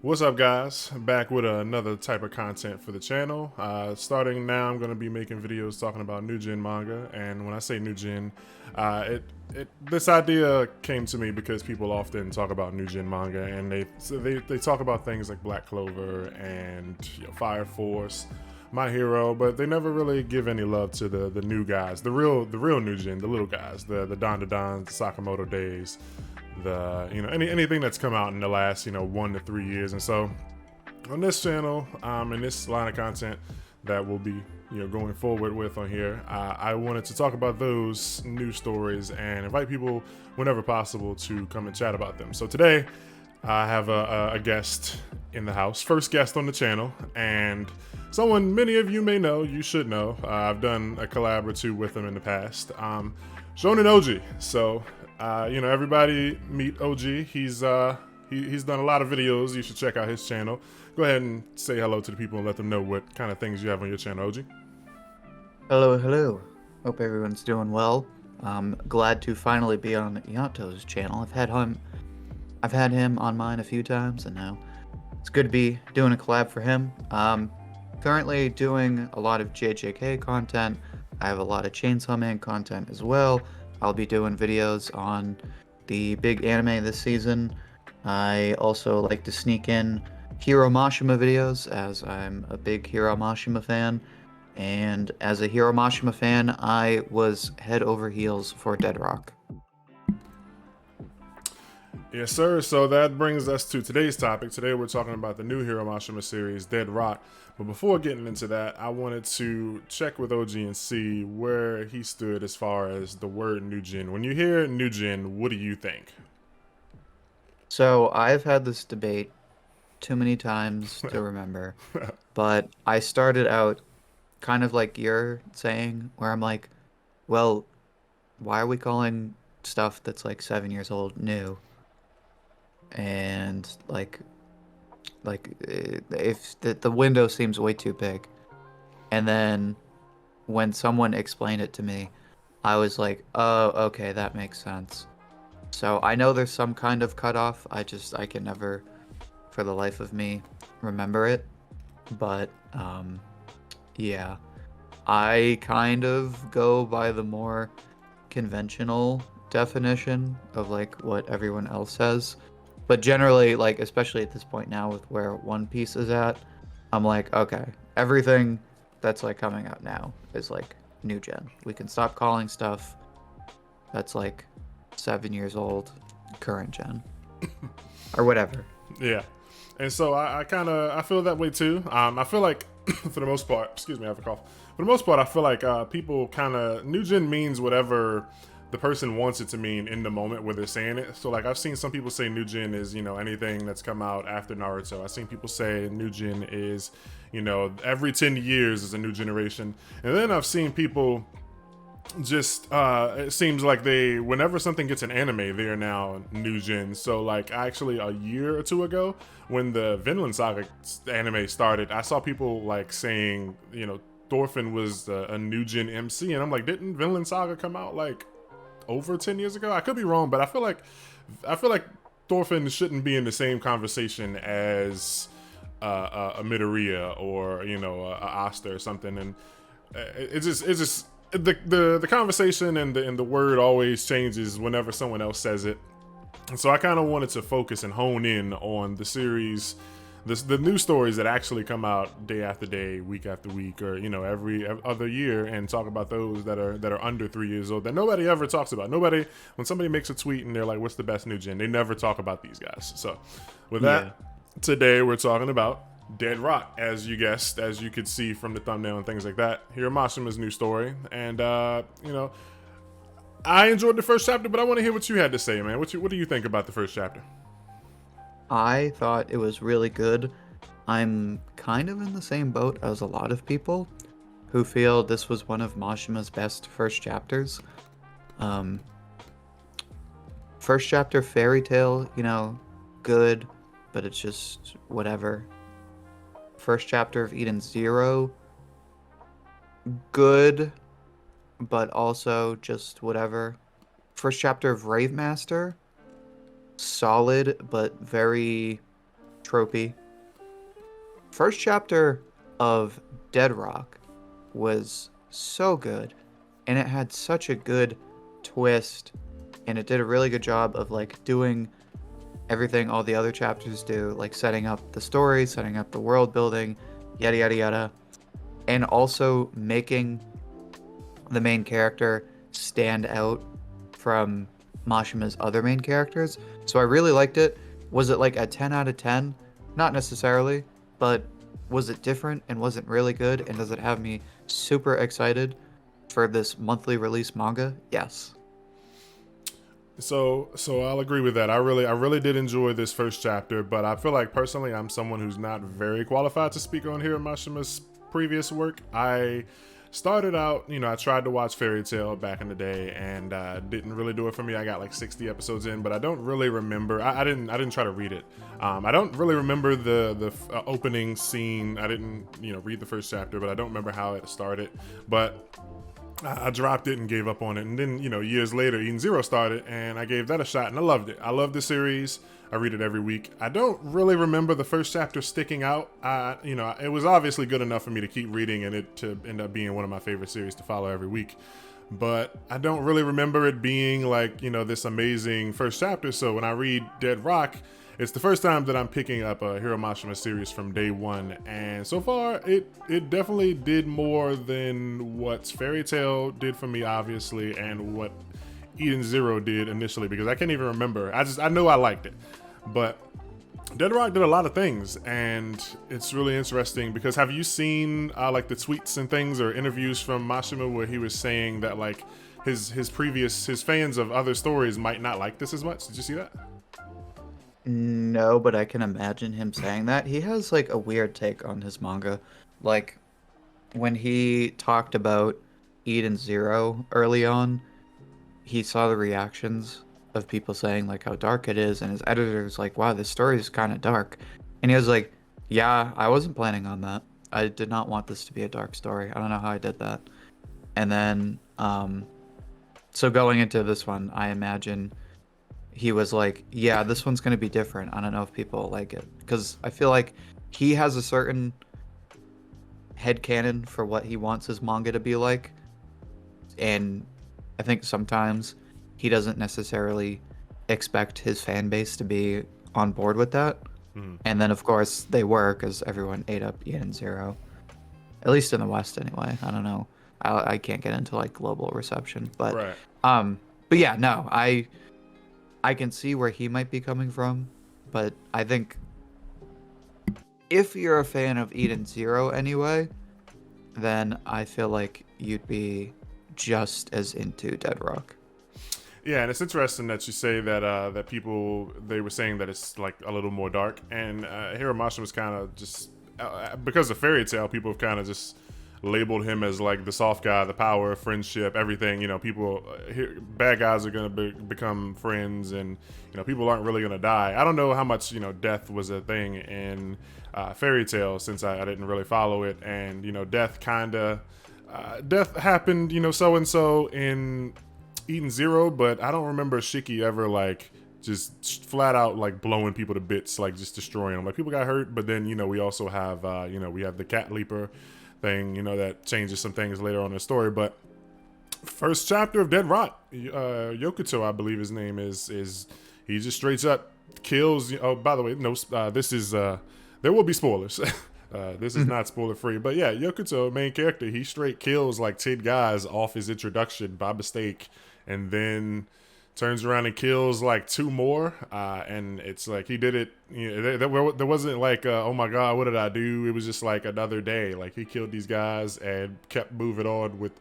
What's up, guys? Back with another type of content for the channel. Starting now, I'm going to be making videos talking about new gen manga. And when I say new gen, this idea came to me because people often talk about new gen manga, and they talk about things like Black Clover and Fire Force, My Hero, but they never really give any love to the new guys, the real new gen, the little guys, the Don Don, Sakamoto days, the anything that's come out in the last 1 to 3 years. And so on this channel, in this line of content that we'll be going forward with on here, I wanted to talk about those new stories and invite people whenever possible to come and chat about them. So today I have a guest in the house, first guest on the channel, and someone many of you may know, you should know. I've done a collab or two with him in the past. Shonen OG. So everybody meet OG. He's done a lot of videos. You should check out his channel. Go ahead and say hello to the people and let them know what kind of things you have on your channel, OG. Hello, hello. Hope everyone's doing well. I'm glad to finally be on Yato's channel. I've had him on mine a few times, and now it's good to be doing a collab for him. Currently doing a lot of JJK content. I have a lot of Chainsaw Man content as well. I'll be doing videos on the big anime this season. I also like to sneak in Hiro Mashima videos, as I'm a big Hiro Mashima fan. And as a Hiro Mashima fan, I was head over heels for Dead Rock. Yes, sir. So that brings us to today's topic. Today we're talking about the new Hiro Mashima series, Dead Rock. But before getting into that, I wanted to check with OG and see where he stood as far as the word new gen. When you hear new gen, what do you think? So I've had this debate too many times to remember, but I started out kind of like you're saying, where I'm like, well, why are we calling stuff that's like 7 years old new? And if the window seems way too big. And then when someone explained it to me, I was like, oh, okay, that makes sense. So I know there's some kind of cutoff. I can never, for the life of me, remember it. But yeah, I kind of go by the more conventional definition of like what everyone else says. But generally, like especially at this point now with where One Piece is at, I'm like, okay, everything that's like coming out now is like new gen. We can stop calling stuff that's like 7 years old current gen or whatever. Yeah. And so I feel that way too. I feel like for the most part, excuse me, I have a cough. For the most part, I feel like people kind of new gen means whatever the person wants it to mean in the moment where they're saying it. So like I've seen some people say new gen is anything that's come out after Naruto. I've seen people say new gen is every 10 years is a new generation, and then I've seen people just it seems like they whenever something gets an anime they are now new gen. So like actually a year or two ago when the Vinland Saga anime started, I saw people like saying Thorfinn was a new gen MC, and I'm like, didn't Vinland Saga come out like over 10 years ago? I could be wrong, but I feel like Thorfinn shouldn't be in the same conversation as a Midoriya or a Asta or something. And it's just the conversation and the word always changes whenever someone else says it. And so I kind of wanted to focus and hone in on the series, the new stories that actually come out day after day, week after week, or every other year, and talk about those that are under 3 years old that nobody ever talks about. Nobody, when somebody makes a tweet and they're like, "What's the best new gen?" They never talk about these guys. So with Yeah. that, today we're talking about Dead Rock, as you guessed, as you could see from the thumbnail and things like that. Hiro Mashima's new story, and I enjoyed the first chapter, but I want to hear what you had to say, man. What do you think about the first chapter? I thought it was really good. I'm kind of in the same boat as a lot of people who feel this was one of Mashima's best first chapters. Um, First chapter fairy tale, good, but it's just whatever. First chapter of Eden Zero, good, but also just whatever. First chapter of Rave Master, solid, but very tropey. First chapter of Dead Rock was so good, and it had such a good twist, and it did a really good job of like doing everything all the other chapters do, like setting up the story, setting up the world building, yada yada yada, and also making the main character stand out from Mashima's other main characters. So I really liked it. Was it like a 10 out of 10? Not necessarily, but was it different and was it really good? And does it have me super excited for this monthly release manga? Yes. So I'll agree with that. I really did enjoy this first chapter, but I feel like personally I'm someone who's not very qualified to speak on Hiro Mashima's previous work. I started out, I tried to watch Fairy Tail back in the day, and didn't really do it for me. I got like 60 episodes in, but I don't really remember. I didn't try to read it. I don't really remember the opening scene. I didn't read the first chapter, but I don't remember how it started. But I dropped it and gave up on it. And then, years later, Eden Zero started, and I gave that a shot, and I loved it. I love the series. I read it every week. I don't really remember the first chapter sticking out. It was obviously good enough for me to keep reading and it to end up being one of my favorite series to follow every week. But I don't really remember it being like, this amazing first chapter. So when I read Dead Rock, it's the first time that I'm picking up a Hiro Mashima series from day one, and so far it definitely did more than what Fairy Tail did for me, obviously, and what Eden Zero did initially, because I can't even remember. I know I liked it, but Dead Rock did a lot of things, and it's really interesting because have you seen like the tweets and things or interviews from Mashima where he was saying that like his fans of other stories might not like this as much? Did you see that? No, but I can imagine him saying that. He has like a weird take on his manga. Like when he talked about Eden Zero early on, he saw the reactions of people saying like how dark it is, and his editor's like, wow, this story is kind of dark. And he was like, yeah, I wasn't planning on that. I did not want this to be a dark story. I don't know how I did that. And then so going into this one, I imagine he was like, yeah, this one's going to be different. I don't know if people like it, because I feel like he has a certain headcanon for what he wants his manga to be like, and I think sometimes he doesn't necessarily expect his fan base to be on board with that. And then of course they were, because everyone ate up Eden Zero, at least in the West anyway. I don't know, I can't get into like global reception, but Right. but yeah, no, I can see where he might be coming from, but I think if you're a fan of Eden Zero anyway, then I feel like you'd be just as into Dead Rock. Yeah, and it's interesting that you say that that people, they were saying that it's like a little more dark, and Hiro Mashima was kind of just because of Fairy Tail, people have kind of just labeled him as like the soft guy, the power, friendship, everything. People, bad guys are gonna become friends, and people aren't really gonna die. I don't know how much death was a thing in Fairy Tail, since I didn't really follow it, and death death happened, so and so in Eden Zero, but I don't remember Shiki ever like just flat out like blowing people to bits, like just destroying them. Like people got hurt, but then we also have we have the cat leaper thing, that changes some things later on in the story. But first chapter of Dead Rock, Yokuto, I believe his name is he just straight up kills. Oh, by the way, no, this is there will be spoilers. This is not spoiler free, but yeah, Yokuto, main character, he straight kills like 10 guys off his introduction by mistake, and then turns around and kills like 2 more, and it's like he did it. There wasn't like, oh my god, what did I do? It was just like another day. Like he killed these guys and kept moving on with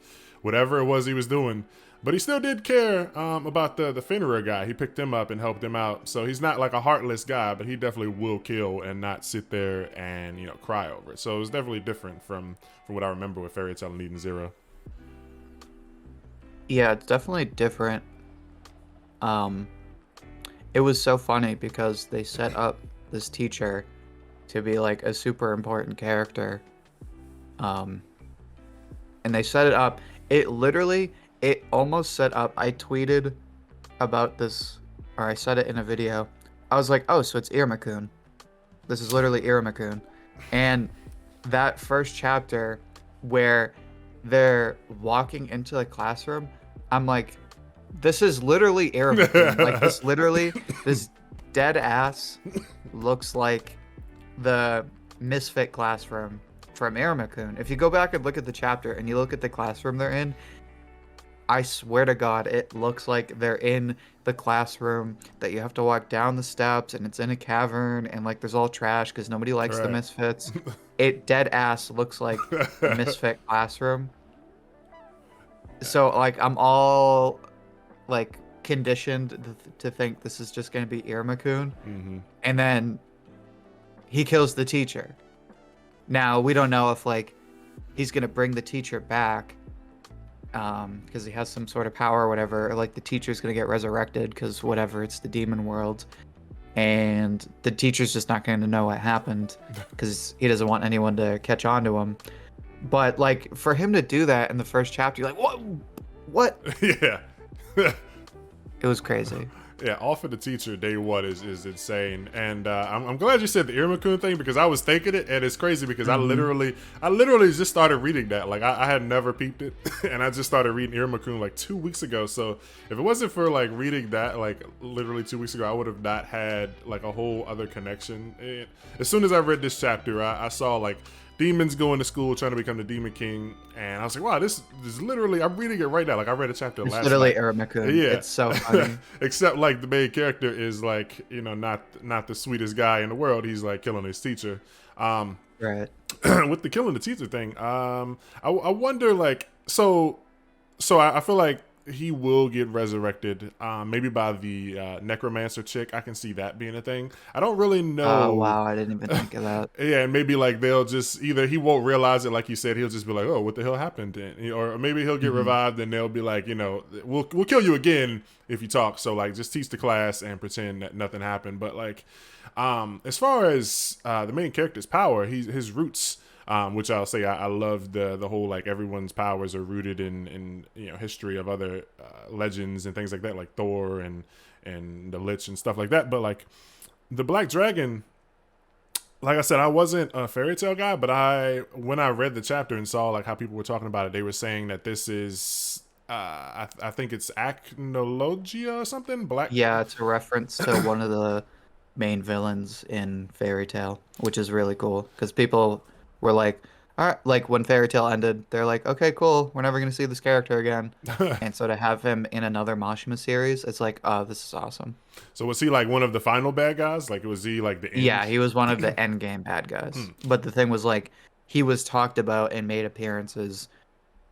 whatever it was he was doing. But he still did care about the Fenrir guy. He picked him up and helped him out. So he's not like a heartless guy, but he definitely will kill and not sit there and cry over it. So it was definitely different from what I remember with Fairy Tail and Eden Zero. Yeah, it's definitely different. It was so funny because they set up this teacher to be like a super important character. And they set it up. It almost set up. I tweeted about this, or I said it in a video. I was like, oh, so it's Irmakun. This is literally Iruma-kun. And that first chapter where they're walking into the classroom, I'm like, this is literally Iruma-kun. Like, this dead ass looks like the misfit classroom from Iruma-kun. If you go back and look at the chapter and you look at the classroom they're in, I swear to God, it looks like they're in the classroom that you have to walk down the steps and it's in a cavern and like there's all trash because nobody likes the Right. misfits. It dead ass looks like the misfit classroom. So like I'm all like conditioned to think this is just gonna be Iruma-kun, and then he kills the teacher. Now we don't know if like he's gonna bring the teacher back because he has some sort of power or whatever, or like the teacher's gonna get resurrected because whatever, it's the demon world, and the teacher's just not going to know what happened because he doesn't want anyone to catch on to him. But like for him to do that in the first chapter, you're like, what? Yeah. It was crazy. Yeah, off of the teacher day one is insane, and I'm glad you said the Iruma-kun thing because I was thinking it, and it's crazy because I literally just started reading that. Like I had never peeped it, and I just started reading Iruma-kun like 2 weeks ago. So if it wasn't for like reading that like literally 2 weeks ago, I would have not had like a whole other connection. And as soon as I read this chapter, I saw like demons going to school trying to become the Demon King, and I was like, wow, this is literally, I'm reading it right now. Like I read a chapter It's last literally night. Iruma-kun. Yeah, It's so funny. except like the main character is like, you know, not the sweetest guy in the world. He's like killing his teacher. Right. With the killing the teacher thing, I wonder like so I feel like he will get resurrected, maybe by the necromancer chick. I can see that being a thing. I don't really know. Oh wow, I didn't even think of that. Yeah, and maybe like they'll just either he won't realize it, like you said, he'll just be like, "Oh, what the hell happened?" And, or maybe he'll get revived, and they'll be like, you know, we'll kill you again if you talk. So like, just teach the class and pretend that nothing happened. But like, as far as the main character's power, his roots. Which I'll say I love the whole like everyone's powers are rooted in you know history of other legends and things like that, like Thor and the Lich and stuff like that. But like the Black Dragon, like I said, I wasn't a fairy tale guy, but when I read the chapter and saw like how people were talking about it, they were saying that this is I think it's Acnologia or something. Yeah, it's a reference to one of the main villains in Fairy Tale, which is really cool because people were like, all right, like when Fairy Tale ended, they're like, okay, cool, we're never gonna see this character again. And so to have him in another Mashima series, it's like, oh, this is awesome. So was he like one of the final bad guys? Like was he like the end? Yeah, he was one of the end game bad guys. But the thing was like, he was talked about and made appearances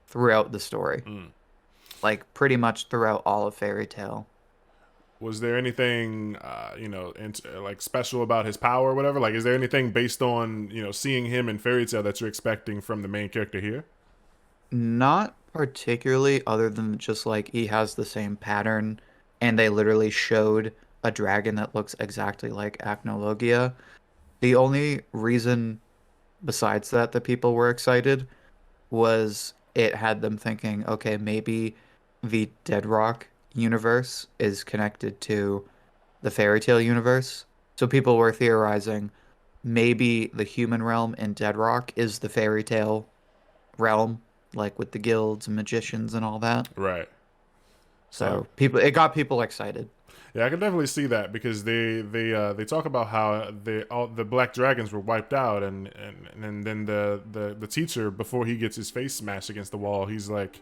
throughout the story, like pretty much throughout all of Fairy Tale. Was there anything, you know, like special about his power or whatever? Like, is there anything based on, you know, seeing him in Fairy Tale that you're expecting from the main character here? Not particularly, other than just like he has the same pattern, and they literally showed a dragon that looks exactly like Acnologia. The only reason besides that people were excited was it had them thinking, okay, maybe the Dead Rock universe is connected to the Fairy Tale universe. So people were theorizing maybe the human realm in Dead Rock is the Fairy Tale realm, like with the guilds and magicians and all that. Right. So it got people excited. Yeah, I can definitely see that because they talk about how all the black dragons were wiped out, and then the teacher, before he gets his face smashed against the wall, he's like,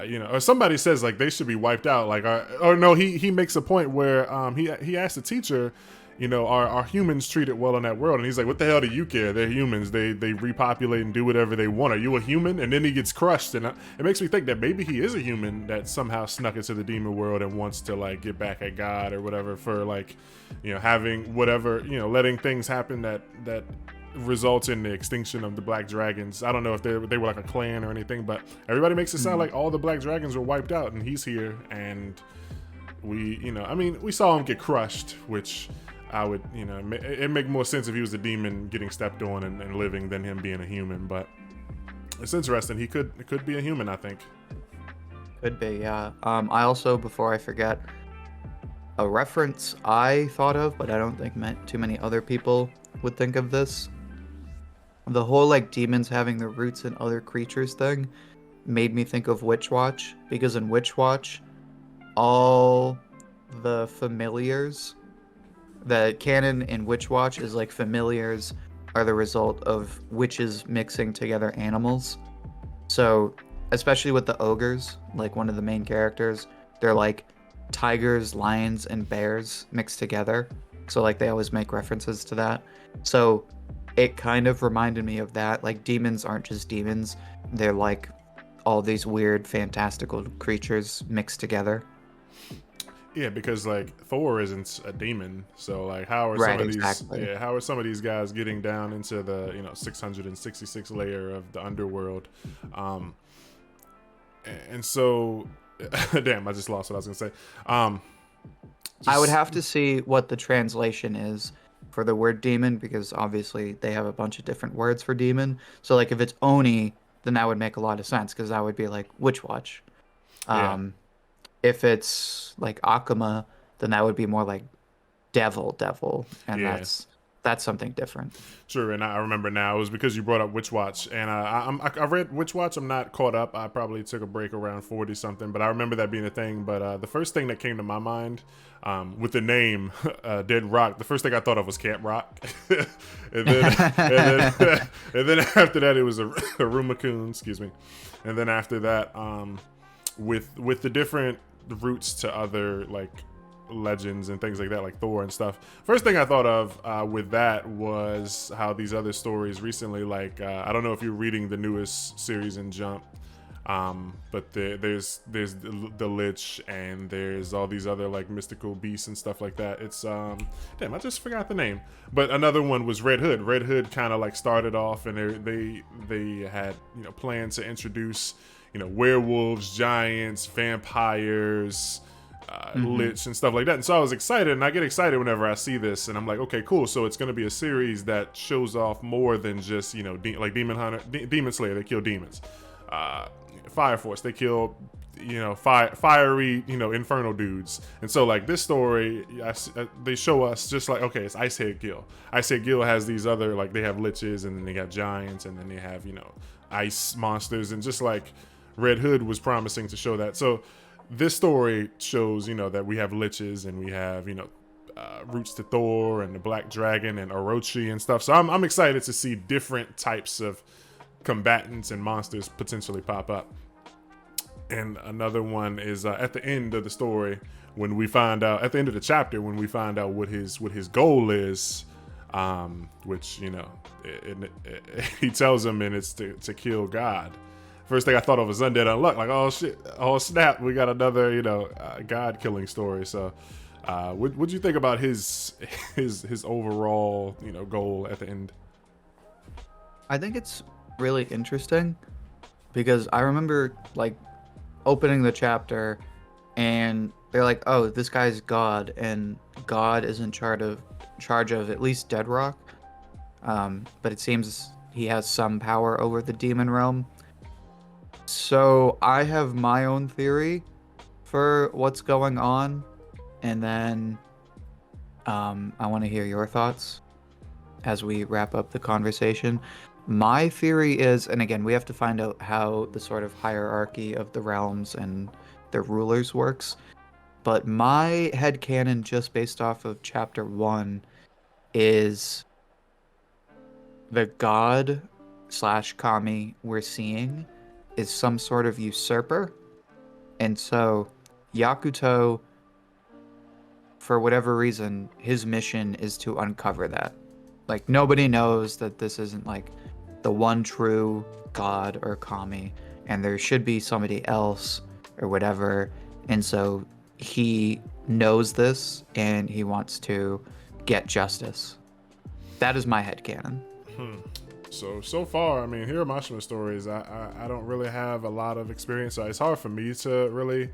you know, or somebody says like they should be wiped out, like, or no, he makes a point where he asks the teacher, you know, are humans treated well in that world? And he's like, what the hell do you care? They're humans. They repopulate and do whatever they want. Are you a human? And then he gets crushed, and it makes me think that maybe he is a human that somehow snuck into the demon world and wants to like get back at God or whatever for like, you know, having whatever, you know, letting things happen that results in the extinction of the black dragons. I don't know if they were like a clan or anything, but everybody makes it sound like all the black dragons were wiped out, and he's here, and we, you know, I mean, we saw him get crushed, which I would, you know, it make more sense if he was a demon getting stepped on and living than him being a human. But it's interesting. It could be a human, I think. Could be, yeah. I also, before I forget, a reference I thought of, but I don't think meant too many other people, would think of this. The whole like demons having their roots in other creatures thing made me think of Witch Watch, because in Witch Watch, all the familiars, the canon in Witch Watch is like familiars are the result of witches mixing together animals. So, especially with the ogres, like one of the main characters, they're like tigers, lions, and bears mixed together. So, like, they always make references to that. So, it kind of reminded me of that. Like, demons aren't just demons, they're like all these weird, fantastical creatures mixed together. Yeah, because like Thor isn't a demon, so like how are some Right, of these exactly. how are some of these guys getting down into the 666 layer of the underworld? Um, and so, damn, I just lost what I was gonna say. I would Just have to see what the translation is for the word demon because obviously they have a bunch of different words for demon. So like if it's oni, then that would make a lot of sense because that would be like Witch Watch. yeah. Um, if it's like Akuma, then that would be more like devil, and Yeah, that's something different. true. And I remember now it was because you brought up Witch Watch, and I read Witch Watch. I'm not caught up. I probably took a break around 40 something, but I remember that being a thing. But the first thing that came to my mind with the name Dead Rock, the first thing I thought of was Camp Rock, and then and then after that it was a Rumakun, excuse me, and then after that with the different roots to other like legends and things like that, like Thor and stuff. First thing I thought of with that was how these other stories recently, like I don't know if you're reading the newest series in Jump, but there's the Lich and there's all these other like mystical beasts and stuff like that. It's damn, I just forgot the name. But another one was Red Hood. Red Hood kind of like started off and they had plans to introduce werewolves, giants, vampires, Lich and stuff like that. And so I was excited, and I get excited whenever I see this, and I'm like, okay, cool. So it's going to be a series that shows off more than just like Demon Hunter, Demon Slayer. They kill demons. Fire Force. They kill fiery infernal dudes. And so like this story, they show us just like, okay, it's Icehead Gil. Icehead Gil has these other, like, they have liches, and then they got giants, and then they have ice monsters, and just like Red Hood was promising to show that. So this story shows, that we have liches and we have, roots to Thor and the Black Dragon and Orochi and stuff. So I'm excited to see different types of combatants and monsters potentially pop up. And another one is at the end of the story, when we find out, at the end of the chapter, when we find out what his goal is, which, he tells him, and it's to kill God. First thing I thought of was Undead Unluck. Like, oh shit, oh snap, we got another, God killing story. So, what'd you think about his overall, goal at the end? I think it's really interesting because I remember like opening the chapter and they're like, oh, this guy's God, and God is in charge of at least Dead Rock. But it seems he has some power over the demon realm. So I have my own theory for what's going on, and then I want to hear your thoughts as we wrap up the conversation. My theory is, and again, we have to find out how the sort of hierarchy of the realms and their rulers works, but my headcanon, just based off of chapter 1, is the god / kami we're seeing is some sort of usurper. And so Yakuto, for whatever reason, his mission is to uncover that. Like, nobody knows that this isn't like the one true god or kami, and there should be somebody else or whatever. And so he knows this and he wants to get justice. That is my headcanon. So far, I mean, Hiro Mashima stories, I don't really have a lot of experience, so it's hard for me to really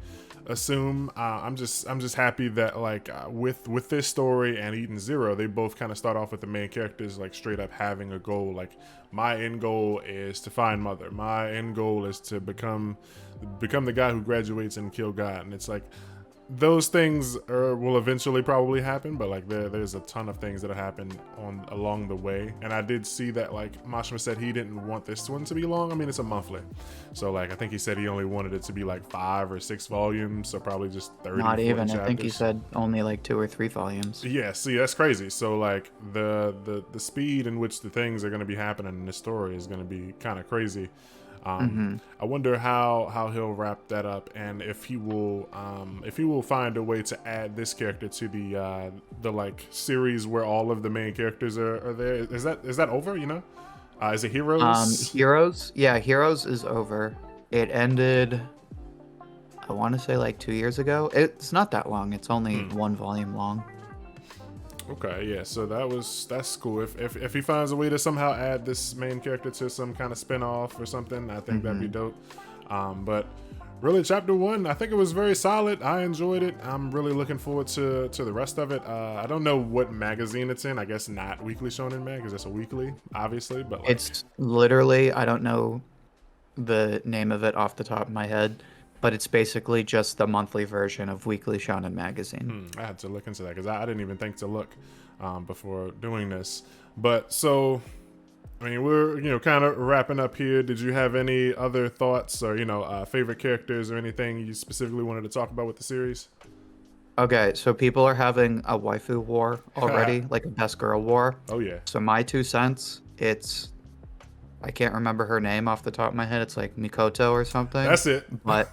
assume. I'm just happy that like with this story and Eden Zero, they both kind of start off with the main characters like straight up having a goal. Like, my end goal is to find Mother. My end goal is to become the guy who graduates and kill God. And it's like, those things will eventually probably happen, but like there's a ton of things that happen on along the way. And I did see that like Mashima said he didn't want this one to be long. I mean, it's a monthly, so like I think he said he only wanted it to be like 5 or 6 volumes, so probably just 30 Not 40 even. chapters. I think he said only like 2 or 3 volumes. Yeah, see, that's crazy. So like the speed in which the things are going to be happening in this story is going to be kind of crazy. I wonder how he'll wrap that up, and if he will find a way to add this character to the like series where all of the main characters are there. Is that over? You know, is it Heroes? Heroes, yeah, Heroes is over. It ended, I want to say like 2 years ago. It's not that long. It's only 1 volume long. Okay, yeah, so that's cool. If he finds a way to somehow add this main character to some kind of spin-off or something, I think that'd be dope. But really, chapter 1, I think it was very solid. I enjoyed it. I'm really looking forward to the rest of it. I don't know what magazine it's in. I guess not Weekly Shonen Mag, because it's a weekly, obviously. But like, It's literally, I don't know the name of it off the top of my head, but it's basically just the monthly version of Weekly Shonen Magazine. I had to look into that because I didn't even think to look before doing this. But so, I mean, we're kind of wrapping up here. Did you have any other thoughts or favorite characters or anything you specifically wanted to talk about with the series? Okay, so people are having a waifu war already, like a best girl war. Oh yeah. So my 2 cents, I can't remember her name off the top of my head. It's like Mikoto or something. That's it. But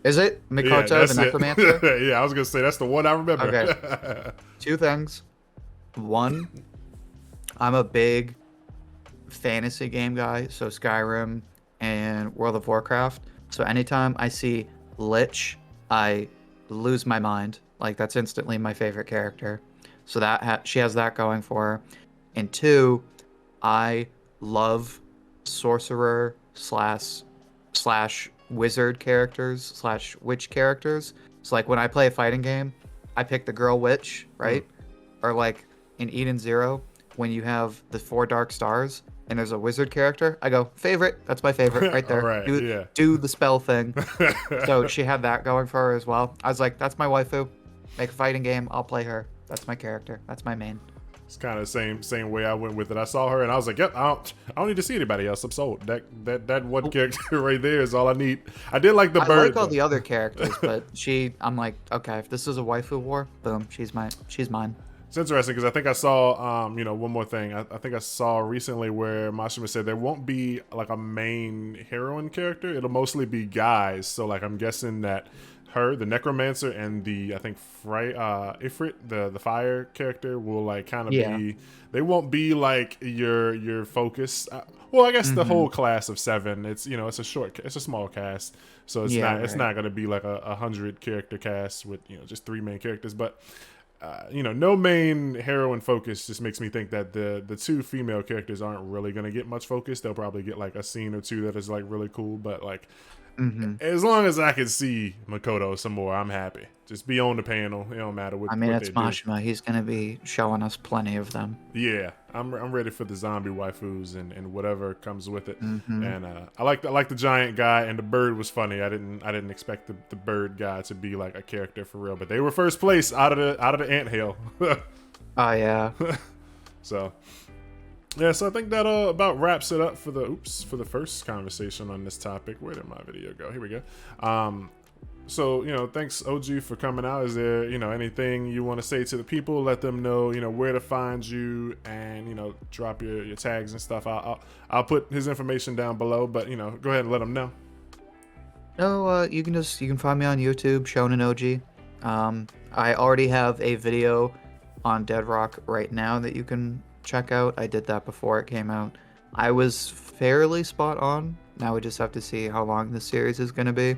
is it Mikoto, that's the necromancer? Yeah, I was gonna say that's the one I remember. Okay. 2 things. 1, I'm a big fantasy game guy, so Skyrim and World of Warcraft. So anytime I see Lich, I lose my mind. Like, that's instantly my favorite character. So she has that going for her. And 2, I love sorcerer slash wizard characters slash witch characters. So like when I play a fighting game, I pick the girl witch, right? Or like in Eden Zero, when you have the 4 dark stars and there's a wizard character, I go favorite. That's my favorite right there. All right, Do the spell thing. So she had that going for her as well. I was like, that's my waifu. Make a fighting game, I'll play her. That's my character. That's my main. It's kind of the same way I went with it. I saw her and I was like, yep, I don't need to see anybody else. I'm sold. That one character right there is all I need. I did like the bird. I like all the other characters, but I'm like, okay, if this is a waifu war, boom, she's mine. It's interesting because I think I saw, one more thing. I think I saw recently where Mashima said there won't be like a main heroine character. It'll mostly be guys. So like I'm guessing that her, the necromancer, and the I think Ifrit, the fire character, will like kind of be. They won't be like your focus. Well, I guess the whole class of 7. It's it's a small cast, so it's not going to be like a 100 character cast with just 3 main characters, but. No main heroine focus just makes me think that the 2 female characters aren't really going to get much focus. They'll probably get like a scene or 2 that is like really cool, but like as long as I can see Makoto some more, I'm happy. Just be on the panel. It don't matter what. I mean, what it's they do. Mashima. He's gonna be showing us plenty of them. Yeah, I'm ready for the zombie waifus and whatever comes with it. And I like the giant guy, and the bird was funny. I didn't expect the bird guy to be like a character for real, but they were first place out of the anthill. Oh yeah. So yeah, so I think that about wraps it up for the first conversation on this topic. Where did my video go? Here we go. So, thanks OG for coming out. Is there, anything you want to say to the people? Let them know, where to find you and, drop your tags and stuff. I'll put his information down below, but, go ahead and let them know. No, you can find me on YouTube, Shonen OG. I already have a video on Dead Rock right now that you can check out. I did that before it came out. I was fairly spot on. Now we just have to see how long this series is going to be.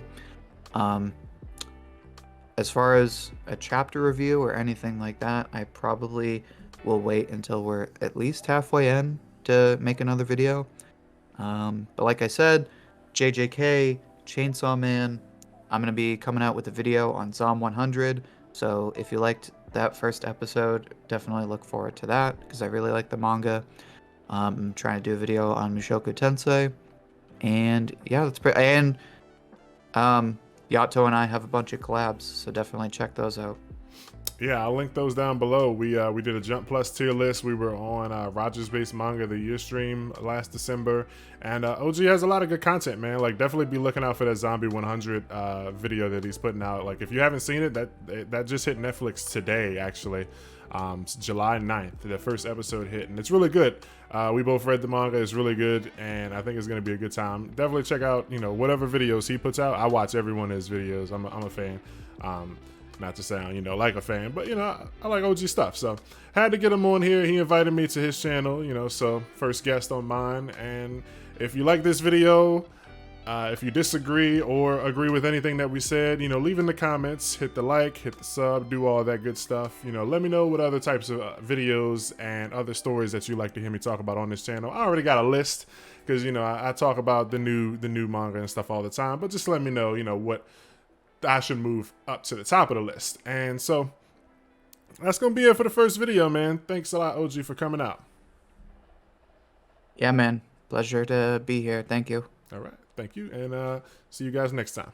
As far as a chapter review or anything like that, I probably will wait until we're at least halfway in to make another video. But like I said, JJK, Chainsaw Man, I'm going to be coming out with a video on Zom 100. So if you liked that first episode, definitely look forward to that because I really like the manga. I'm trying to do a video on Mushoku Tensei. And yeah, that's pretty. And Yato and I have a bunch of collabs, so definitely check those out. Yeah, I'll link those down below. We did a Jump Plus tier list. We were on Rogers Based Manga of the Year stream last December, and OG has a lot of good content, man. Like, definitely be looking out for that Zombie 100 video that he's putting out. Like, if you haven't seen it, that just hit Netflix today, actually. It's July 9th. The first episode hit, and it's really good. We both read the manga. It's really good, and I think it's going to be a good time. Definitely check out, you know, whatever videos he puts out. I watch every one of his videos. I'm a fan. Not to sound, you know, like a fan, but, you know, I like OG stuff. So had to get him on here. He invited me to his channel, you know, so first guest on mine. And if you like this video, if you disagree or agree with anything that we said, you know, leave in the comments, hit the like, hit the sub, do all that good stuff. You know, let me know what other types of videos and other stories that you like to hear me talk about on this channel. I already got a list because, you know, I talk about the new manga and stuff all the time, but just let me know, you know, what I should move up to the top of the list. And so that's going to be it for the first video, man. Thanks a lot, OG, for coming out. Yeah, man. Pleasure to be here. Thank you. All right. Thank you. And see you guys next time.